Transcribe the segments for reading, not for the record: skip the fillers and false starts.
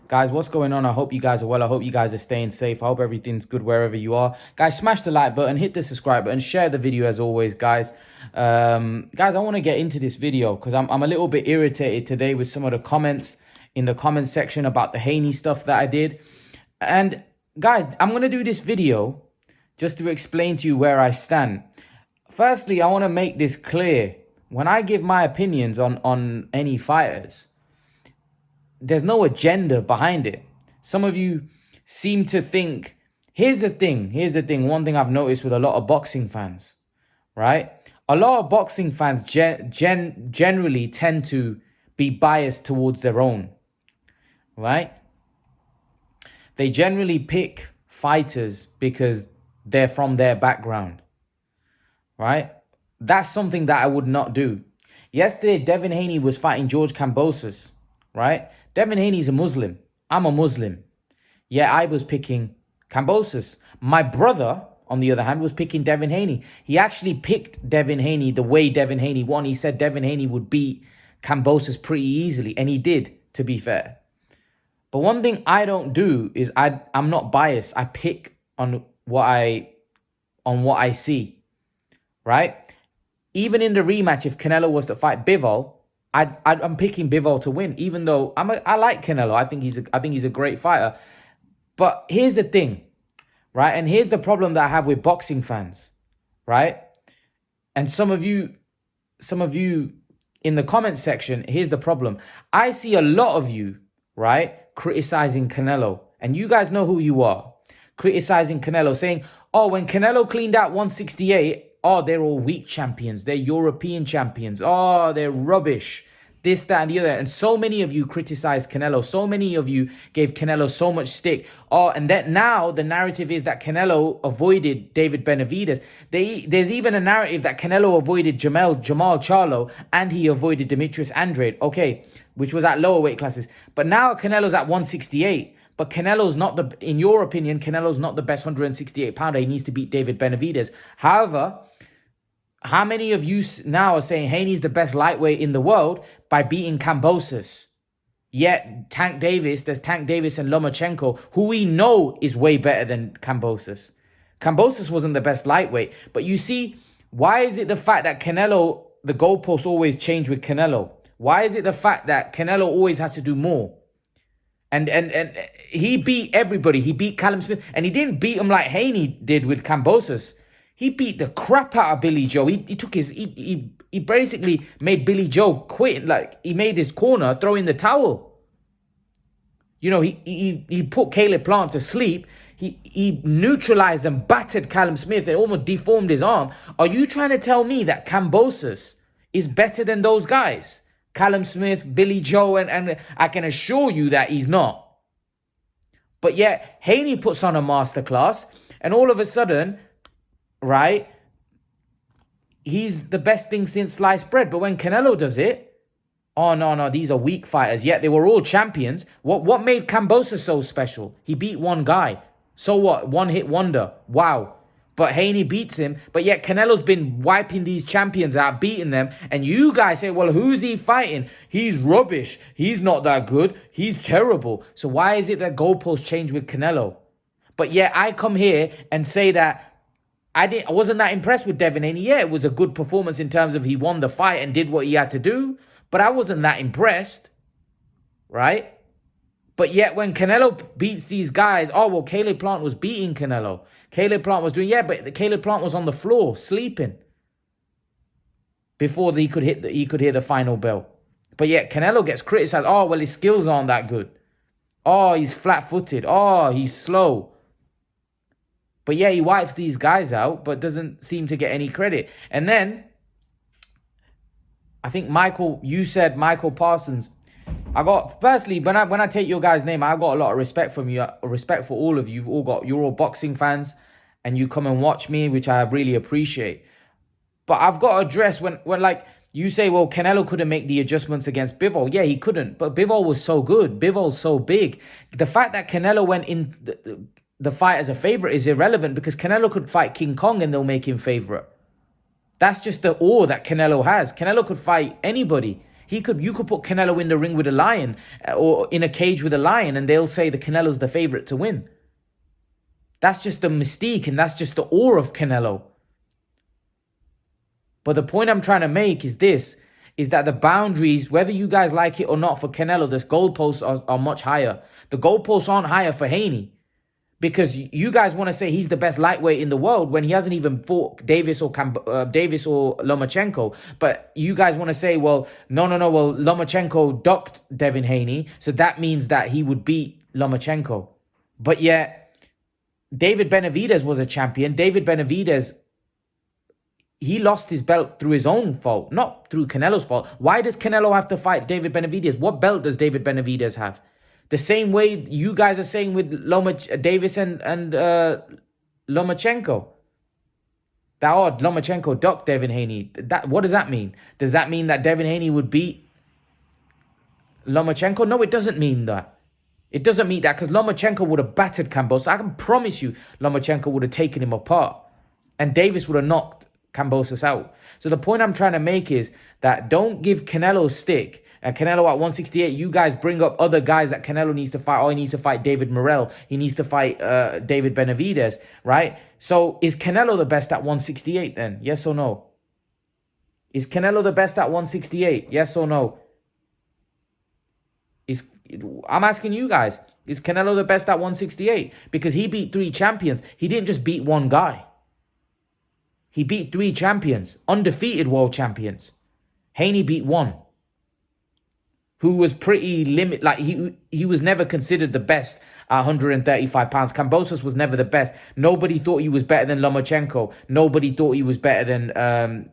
Guys, what's going on? I hope you guys are well. I hope you guys are staying safe. I hope everything's good wherever you are. Guys, smash the like button, hit the subscribe button, share the video as always, guys. Guys, I want to get into this video because I'm a little bit irritated today with some of the comments in the comment section about the Haney stuff that I did. And guys, I'm going to do this video just to explain to you where I stand. Firstly, I want to make this clear. When I give my opinions on any fighters, there's no agenda behind it. Some of you seem to think, here's the thing. One thing I've noticed with a lot of boxing fans, right? A lot of boxing fans generally tend to be biased towards their own, right? They generally pick fighters because they're from their background, right? That's something that I would not do. Yesterday, Devin Haney was fighting George Kambosos, right? Devin Haney's a Muslim. I'm a Muslim. Yeah, I was picking Kambosos. My brother, on the other hand, was picking Devin Haney. He actually picked Devin Haney the way Devin Haney won. He said Devin Haney would beat Kambosos pretty easily, and he did, to be fair. But one thing I don't do is I'm not biased. I pick on what I see, right? Even in the rematch, if Canelo was to fight Bivol, I'm picking Bivol to win, even though I like Canelo. I think he's a great fighter. But here's the thing, right? And here's the problem that I have with boxing fans, right? And some of you in the comment section, here's the problem. I see a lot of you, right, criticizing Canelo, and you guys know who you are, criticizing Canelo, saying, oh, when Canelo cleaned out 168, oh, they're all weak champions. They're European champions. Oh, they're rubbish. This, that, and the other. And so many of you criticized Canelo. So many of you gave Canelo so much stick. Oh, and that now the narrative is that Canelo avoided David Benavidez. There's even a narrative that Canelo avoided Jamal Charlo and he avoided Demetrius Andrade. Okay, which was at lower weight classes. But now Canelo's at 168. But Canelo's not in your opinion, Canelo's not the best 168 pounder. He needs to beat David Benavidez. However, how many of you now are saying Haney's the best lightweight in the world by beating Kambosos? Yet there's Tank Davis and Lomachenko, who we know is way better than Kambosos. Kambosos wasn't the best lightweight. But you see, why is it the fact that Canelo, the goalposts always change with Canelo? Why is it the fact that Canelo always has to do more? And he beat everybody. He beat Callum Smith. And he didn't beat him like Haney did with Kambosos. He beat the crap out of Billy Joe. He basically made Billy Joe quit. Like, he made his corner throw in the towel. You know, he put Caleb Plant to sleep. He neutralized and battered Callum Smith and almost deformed his arm. Are you trying to tell me that Kambosos is better than those guys? Callum Smith, Billy Joe, and I can assure you that he's not. But yet, Haney puts on a masterclass, and all of a sudden, right, he's the best thing since sliced bread. But when Canelo does it, oh, no, these are weak fighters. Yet they were all champions. What made Kambosos so special? He beat one guy. So what? One hit wonder. Wow. But Haney beats him. But yet Canelo's been wiping these champions out, beating them. And you guys say, well, who's he fighting? He's rubbish. He's not that good. He's terrible. So why is it that goalposts change with Canelo? But yet I come here and say that I wasn't that impressed with Devin Haney. Yeah, it was a good performance in terms of he won the fight and did what he had to do. But I wasn't that impressed, right? But yet when Canelo beats these guys, oh, well, Caleb Plant was beating Canelo. Caleb Plant was doing, yeah, but Caleb Plant was on the floor sleeping before he could hear the final bell. But yet Canelo gets criticized. Oh, well, his skills aren't that good. Oh, he's flat-footed. Oh, he's slow. But yeah, he wipes these guys out, but doesn't seem to get any credit. And then, I think you said Michael Parsons. Firstly, when I take your guys' name, I got a lot of respect from you, respect for all of you. You're all boxing fans, and you come and watch me, which I really appreciate. But I've got to address when like you say, well, Canelo couldn't make the adjustments against Bivol. Yeah, he couldn't, but Bivol was so good. Bivol's so big. The fact that Canelo went in the fight as a favorite is irrelevant because Canelo could fight King Kong and they'll make him favorite. That's just the awe that Canelo has. Canelo could fight anybody. You could put Canelo in the ring with a lion or in a cage with a lion, and they'll say the Canelo's the favorite to win. That's just the mystique, and that's just the aura of Canelo. But the point I'm trying to make is this, is that the boundaries, whether you guys like it or not, for Canelo, the goalposts are much higher. The goalposts aren't higher for Haney. Because you guys want to say he's the best lightweight in the world when he hasn't even fought Davis or Lomachenko. But you guys want to say, well, no. Well, Lomachenko ducked Devin Haney, so that means that he would beat Lomachenko. But yet, David Benavidez was a champion. David Benavidez, he lost his belt through his own fault, not through Canelo's fault. Why does Canelo have to fight David Benavidez? What belt does David Benavidez have? The same way you guys are saying with Davis and Lomachenko. That Lomachenko ducked Devin Haney. What does that mean? Does that mean that Devin Haney would beat Lomachenko? No, it doesn't mean that. It doesn't mean that, because Lomachenko would have battered Kambosos. I can promise you Lomachenko would have taken him apart. And Davis would have knocked Kambosos out. So the point I'm trying to make is that don't give Canelo stick. And Canelo at 168, you guys bring up other guys that Canelo needs to fight. Oh, he needs to fight David Morrell. He needs to fight David Benavidez, right? So is Canelo the best at 168 then? Yes or no? Is Canelo the best at 168? Yes or no? I'm asking you guys. Is Canelo the best at 168? Because he beat 3 champions. He didn't just beat one guy. He beat 3 champions. Undefeated world champions. Haney beat 1. Who was pretty like he was never considered the best at 135 pounds. Kambosos was never the best. Nobody thought he was better than Lomachenko. Nobody thought he was better than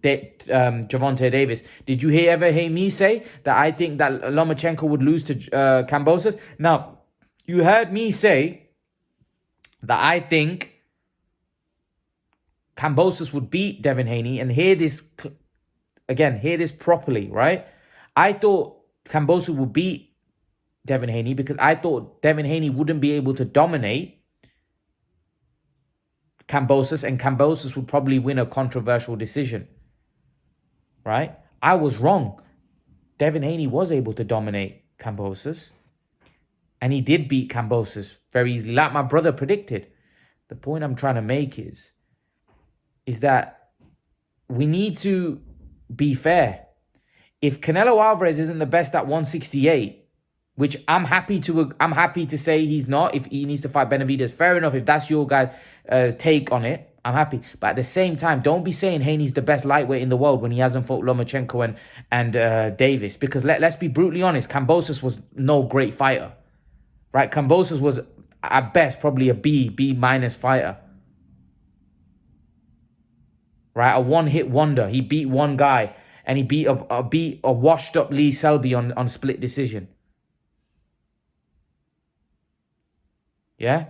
Gervonta Davis. Did you ever hear me say that I think that Lomachenko would lose to Kambosos? Now, you heard me say that I think Kambosos would beat Devin Haney, and hear this properly, right? I thought Kambosos would beat Devin Haney because I thought Devin Haney wouldn't be able to dominate Kambosos, and Kambosos would probably win a controversial decision, right? I was wrong. Devin Haney was able to dominate Kambosos, and he did beat Kambosos very easily, like my brother predicted. The point I'm trying to make is that we need to be fair. If Canelo Alvarez isn't the best at 168, which I'm happy to say he's not, if he needs to fight Benavidez, fair enough. If that's your guys' take on it, I'm happy. But at the same time, don't be saying Haney's the best lightweight in the world when he hasn't fought Lomachenko and Davis. Because let's be brutally honest, Kambosos was no great fighter, right? Kambosos was at best probably a B minus fighter. Right, a one-hit wonder. He beat one guy, and he beat a washed-up Lee Selby on split decision. Yeah?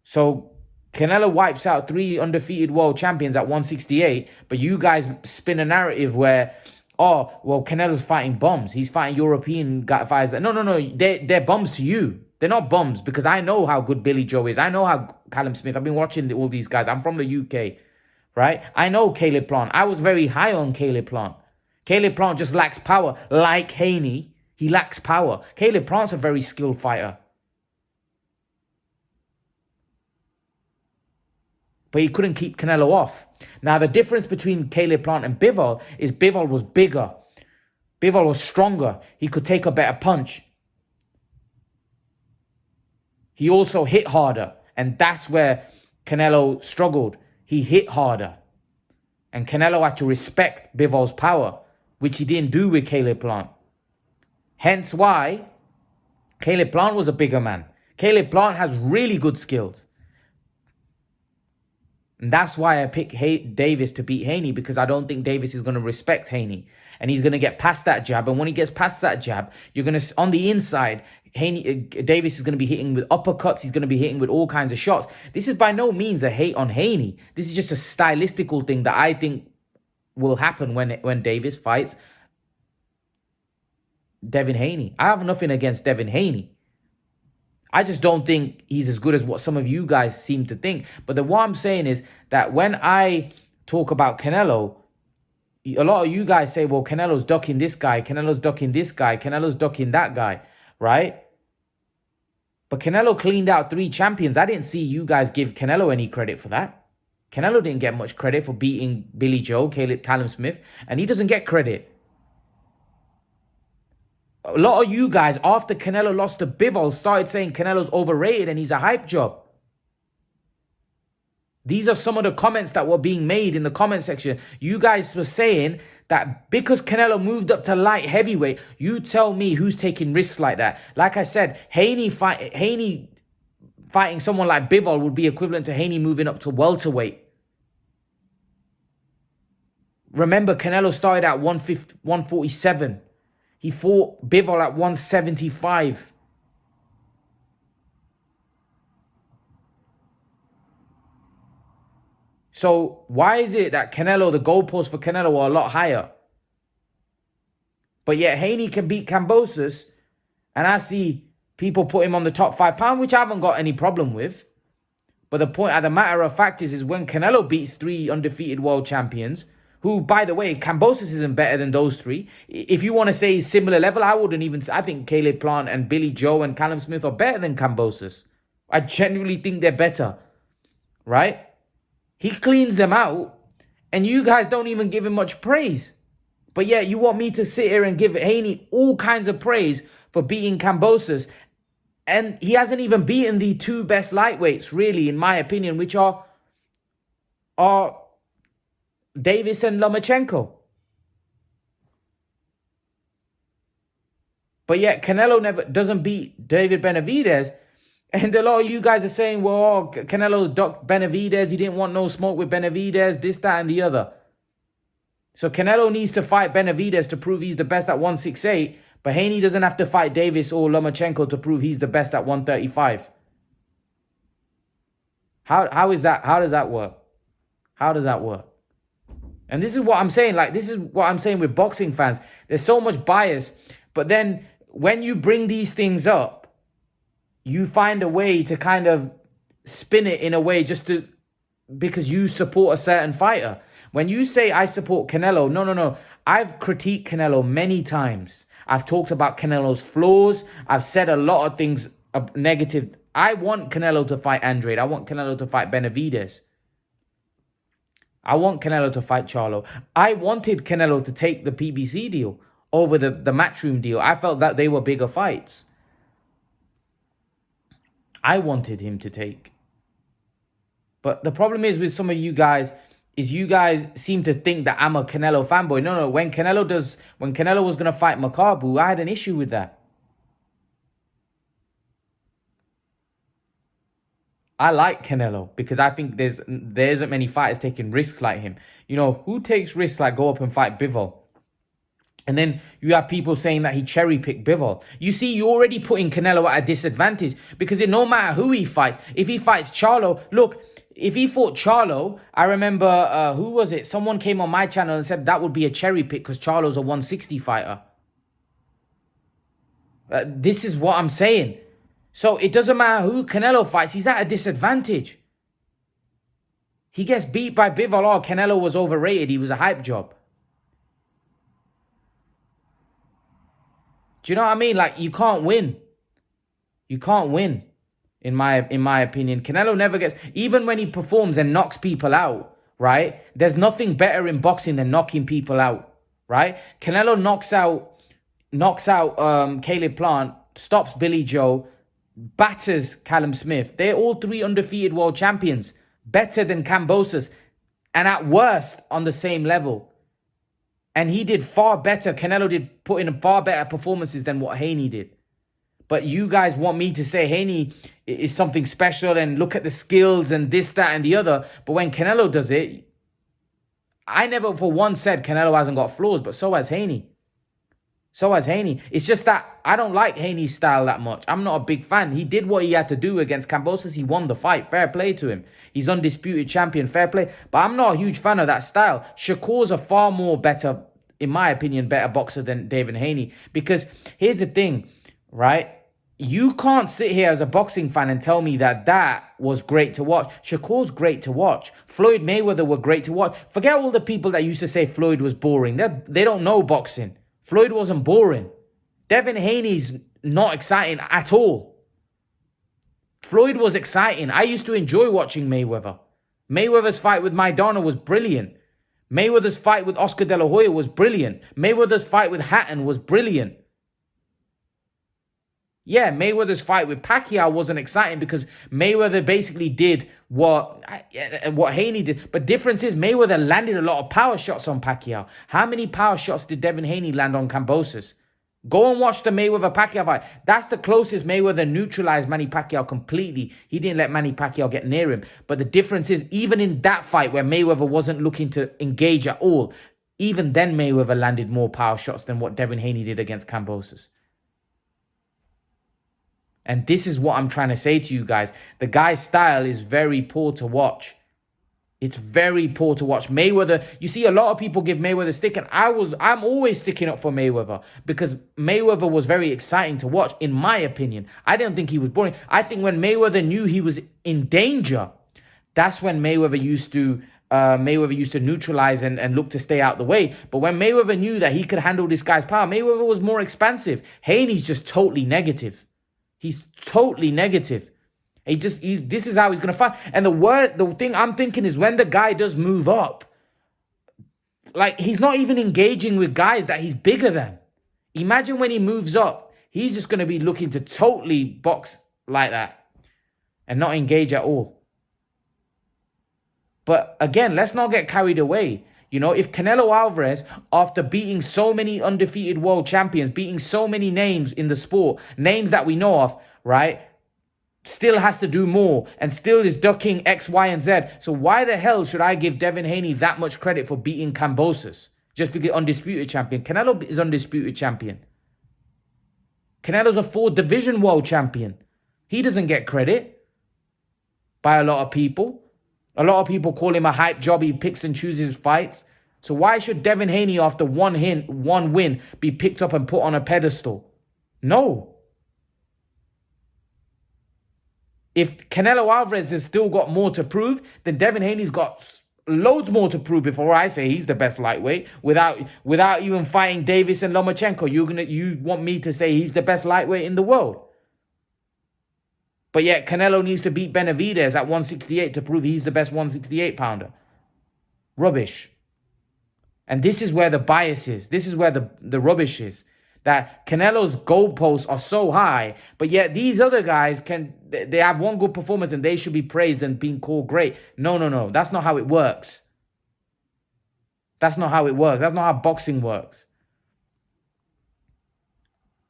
So, Canelo wipes out 3 undefeated world champions at 168, but you guys spin a narrative where, oh, well, Canelo's fighting bums. He's fighting European fighters. No. They're bums to you. They're not bums, because I know how good Billy Joe is. I know how Callum Smith. I've been watching all these guys. I'm from the UK. Right? I know Caleb Plant. I was very high on Caleb Plant. Caleb Plant just lacks power. Like Haney, he lacks power. Caleb Plant's a very skilled fighter. But he couldn't keep Canelo off. Now, the difference between Caleb Plant and Bivol is Bivol was bigger. Bivol was stronger. He could take a better punch. He also hit harder. And that's where Canelo struggled. He hit harder. And Canelo had to respect Bivol's power, which he didn't do with Caleb Plant. Hence why Caleb Plant was a bigger man. Caleb Plant has really good skills. And that's why I pick Davis to beat Haney, because I don't think Davis is going to respect Haney. And he's going to get past that jab. And when he gets past that jab, you're going to, on the inside, Davis is going to be hitting with uppercuts. He's going to be hitting with all kinds of shots. This is by no means a hate on Haney. This is just a stylistical thing that I think will happen when Davis fights Devin Haney. I have nothing against Devin Haney. I just don't think he's as good as what some of you guys seem to think. But what I'm saying is that when I talk about Canelo, a lot of you guys say, well, Canelo's ducking this guy, Canelo's ducking this guy, Canelo's ducking that guy, right? But Canelo cleaned out 3 champions. I didn't see you guys give Canelo any credit for that. Canelo didn't get much credit for beating Billy Joe, Callum Smith, and he doesn't get credit. A lot of you guys, after Canelo lost to Bivol, started saying Canelo's overrated and he's a hype job. These are some of the comments that were being made in the comment section. You guys were saying that because Canelo moved up to light heavyweight, you tell me who's taking risks like that. Like I said, Haney fighting someone like Bivol would be equivalent to Haney moving up to welterweight. Remember, Canelo started at 147. He fought Bivol at 175. So why is it that Canelo, the goalposts for Canelo are a lot higher? But yet Haney can beat Kambosos, and I see people put him on the top 5 pound, which I haven't got any problem with. But the point of the matter of fact is when Canelo beats 3 undefeated world champions, who, by the way, Kambosos isn't better than those 3. If you want to say similar level, I think Caleb Plant and Billy Joe and Callum Smith are better than Kambosos. I genuinely think they're better, right? He cleans them out, and you guys don't even give him much praise. But yeah, you want me to sit here and give Haney all kinds of praise for beating Kambosos, and he hasn't even beaten the 2 best lightweights, really, in my opinion, which are Davis and Lomachenko. But yet Canelo never doesn't beat David Benavidez. And a lot of you guys are saying, well, Canelo ducked Benavidez. He didn't want no smoke with Benavidez, this, that, and the other. So Canelo needs to fight Benavidez to prove he's the best at 168. But Haney doesn't have to fight Davis or Lomachenko to prove he's the best at 135. How is that? How does that work? How does that work? And this is what I'm saying. Like, this is what I'm saying with boxing fans. There's so much bias. But then when you bring these things up, you find a way to kind of spin it in a way because you support a certain fighter. When you say I support Canelo, no. I've critiqued Canelo many times. I've talked about Canelo's flaws. I've said a lot of things negative. I want Canelo to fight Andrade. I want Canelo to fight Benavidez. I want Canelo to fight Charlo. I wanted Canelo to take the PBC deal over the Matchroom deal. I felt that they were bigger fights. I wanted him to take. But the problem is with some of you guys is you guys seem to think that I'm a Canelo fanboy. No. When Canelo was going to fight Makabu, I had an issue with that. I like Canelo because I think there isn't many fighters taking risks like him. You know, who takes risks like go up and fight Bivol? And then you have people saying that he cherry-picked Bivol. You see, you're already putting Canelo at a disadvantage because no matter who he fights, if he fights Charlo, look, if he fought Charlo, I remember, who was it? Someone came on my channel and said that would be a cherry-pick because Charlo's a 160 fighter. This is what I'm saying. So it doesn't matter who Canelo fights, he's at a disadvantage. He gets beat by Bivol. Oh, Canelo was overrated. He was a hype job. Do you know what I mean? Like, you can't win. You can't win, in my opinion. Canelo never gets... Even when he performs and knocks people out, right? There's nothing better in boxing than knocking people out, right? Canelo knocks out Caleb Plant, stops Billy Joe, batters Callum Smith. They're all 3 undefeated world champions. Better than Kambosos. And at worst, on the same level. And he did far better. Canelo did put in far better performances than what Haney did. But you guys want me to say Haney is something special and look at the skills and this, that, and the other. But when Canelo does it, I never for once said Canelo hasn't got flaws, but so has Haney. So has Haney. It's just that I don't like Haney's style that much. I'm not a big fan. He did what he had to do against Kambosos. He won the fight. Fair play to him. He's undisputed champion. Fair play. But I'm not a huge fan of that style. Shakur's a far more better, in my opinion, better boxer than David Haney. Because here's the thing, right? You can't sit here as a boxing fan and tell me that that was great to watch. Shakur's great to watch. Floyd Mayweather were great to watch. Forget all the people that used to say Floyd was boring. They don't know boxing. Floyd wasn't boring. Devin Haney's not exciting at all. Floyd was exciting. I used to enjoy watching Mayweather. Mayweather's fight with Maidana was brilliant. Mayweather's fight with Oscar De La Hoya was brilliant. Mayweather's fight with Hatton was brilliant. Yeah, Mayweather's fight with Pacquiao wasn't exciting because Mayweather basically did what Haney did. But difference is Mayweather landed a lot of power shots on Pacquiao. How many power shots did Devin Haney land on Kambosos? Go and watch the Mayweather-Pacquiao fight. That's the closest Mayweather neutralized Manny Pacquiao completely. He didn't let Manny Pacquiao get near him. But the difference is, even in that fight where Mayweather wasn't looking to engage at all, even then Mayweather landed more power shots than what Devin Haney did against Kambosos. And this is what I'm trying to say to you guys. The guy's style is very poor to watch. It's very poor to watch. Mayweather, you see a lot of people give Mayweather stick, and I'm always sticking up for Mayweather because Mayweather was very exciting to watch, in my opinion. I don't think he was boring. I think when Mayweather knew he was in danger, that's when Mayweather used to neutralize and look to stay out the way. But when Mayweather knew that he could handle this guy's power, Mayweather was more expansive. Haney's just totally negative. He's totally negative. This is how he's going to fight. And the thing I'm thinking is when the guy does move up, like he's not even engaging with guys that he's bigger than. Imagine when he moves up, he's just going to be looking to totally box like that and not engage at all. But again, let's not get carried away. You know, if Canelo Alvarez, after beating so many undefeated world champions, beating so many names in the sport, names that we know of, right, still has to do more and still is ducking X, Y, and Z. So why the hell should I give Devin Haney that much credit for beating Kambosos? Just because undisputed champion. Canelo is undisputed champion. Canelo's a 4-division world champion. He doesn't get credit by a lot of people. A lot of people call him a hype job. He picks and chooses his fights. So why should Devin Haney, after one win, be picked up and put on a pedestal? No. If Canelo Alvarez has still got more to prove, then Devin Haney's got loads more to prove before I say he's the best lightweight. Without even fighting Davis and Lomachenko, you want me to say he's the best lightweight in the world? But yet Canelo needs to beat Benavidez at 168 to prove he's the best 168 pounder. Rubbish. And this is where the bias is. This is where the rubbish is. That Canelo's goalposts are so high, but yet these other guys they have one good performance and they should be praised and being called great. No. That's not how it works. That's not how it works. That's not how boxing works.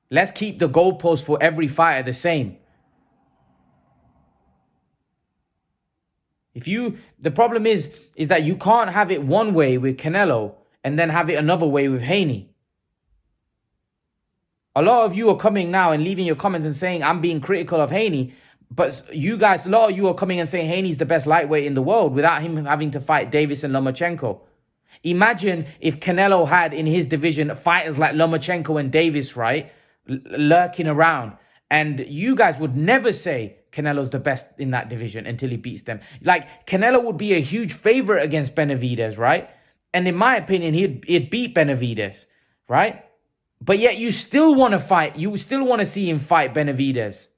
Let's keep the goalposts for every fighter the same. The problem is that you can't have it one way with Canelo and then have it another way with Haney. A lot of you are coming now and leaving your comments and saying I'm being critical of Haney, but a lot of you are coming and saying Haney's the best lightweight in the world without him having to fight Davis and Lomachenko. Imagine if Canelo had in his division fighters like Lomachenko and Davis, right, lurking around, and you guys would never say Canelo's the best in that division until he beats them. Like, Canelo would be a huge favorite against Benavidez, right? And in my opinion, he'd beat Benavidez, right? But yet you still want to fight. You still want to see him fight Benavidez.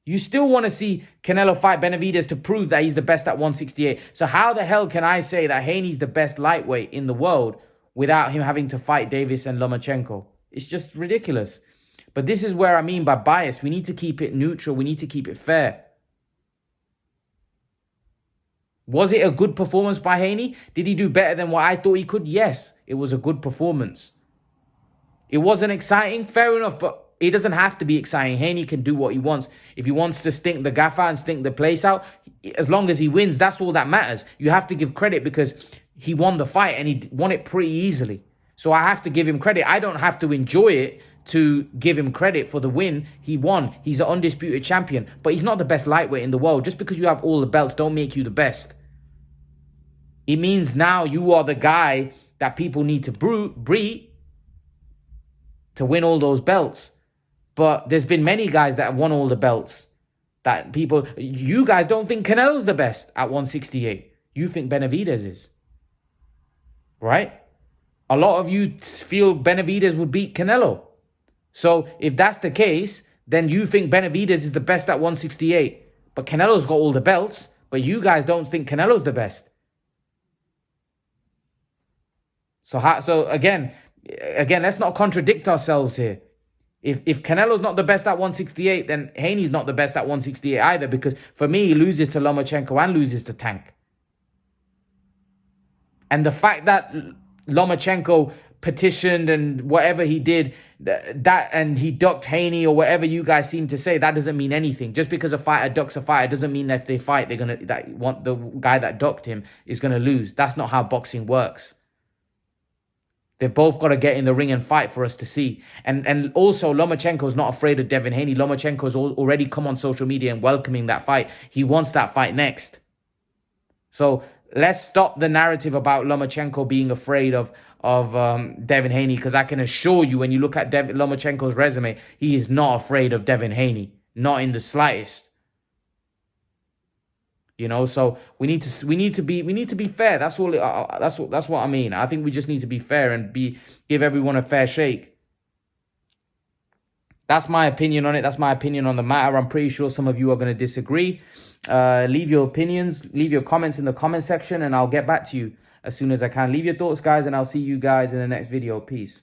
You still want to see Canelo fight Benavidez to prove that he's the best at 168. So how the hell can I say that Haney's the best lightweight in the world without him having to fight Davis and Lomachenko? It's just ridiculous. But this is where I mean by bias. We need to keep it neutral. We need to keep it fair. Was it a good performance by Haney? Did he do better than what I thought he could? Yes, it was a good performance. It wasn't exciting, fair enough, but it doesn't have to be exciting. Haney can do what he wants. If he wants to stink the gaff out and stink the place out, as long as he wins, that's all that matters. You have to give credit because he won the fight and he won it pretty easily. So I have to give him credit. I don't have to enjoy it to give him credit for the win. He won. He's an undisputed champion, but he's not the best lightweight in the world. Just because you have all the belts don't make you the best. It means now you are the guy that people need to to win all those belts. But there's been many guys that have won all the belts. That people, you guys don't think Canelo's the best at 168. You think Benavidez is. Right? A lot of you feel Benavidez would beat Canelo. So if that's the case, then you think Benavidez is the best at 168. But Canelo's got all the belts. But you guys don't think Canelo's the best. So again, let's not contradict ourselves here. If Canelo's not the best at 168, then Haney's not the best at 168 either. Because for me, he loses to Lomachenko and loses to Tank. And the fact that Lomachenko petitioned and whatever he did, and he ducked Haney or whatever you guys seem to say, that doesn't mean anything. Just because a fighter ducks a fighter doesn't mean that if they fight, the guy that ducked him is gonna lose. That's not how boxing works. They've both got to get in the ring and fight for us to see. And also, Lomachenko's not afraid of Devin Haney. Lomachenko's already come on social media and welcoming that fight. He wants that fight next. So let's stop the narrative about Lomachenko being afraid of Devin Haney, because I can assure you, when you look at Lomachenko's resume, he is not afraid of Devin Haney, not in the slightest. You know, so we need to be fair. That's all. That's what I mean. I think we just need to be fair and give everyone a fair shake. That's my opinion on it. That's my opinion on the matter. I'm pretty sure some of you are going to disagree. Leave your opinions, leave your comments in the comment section, and I'll get back to you as soon as I can. Leave your thoughts, guys, and I'll see you guys in the next video. Peace.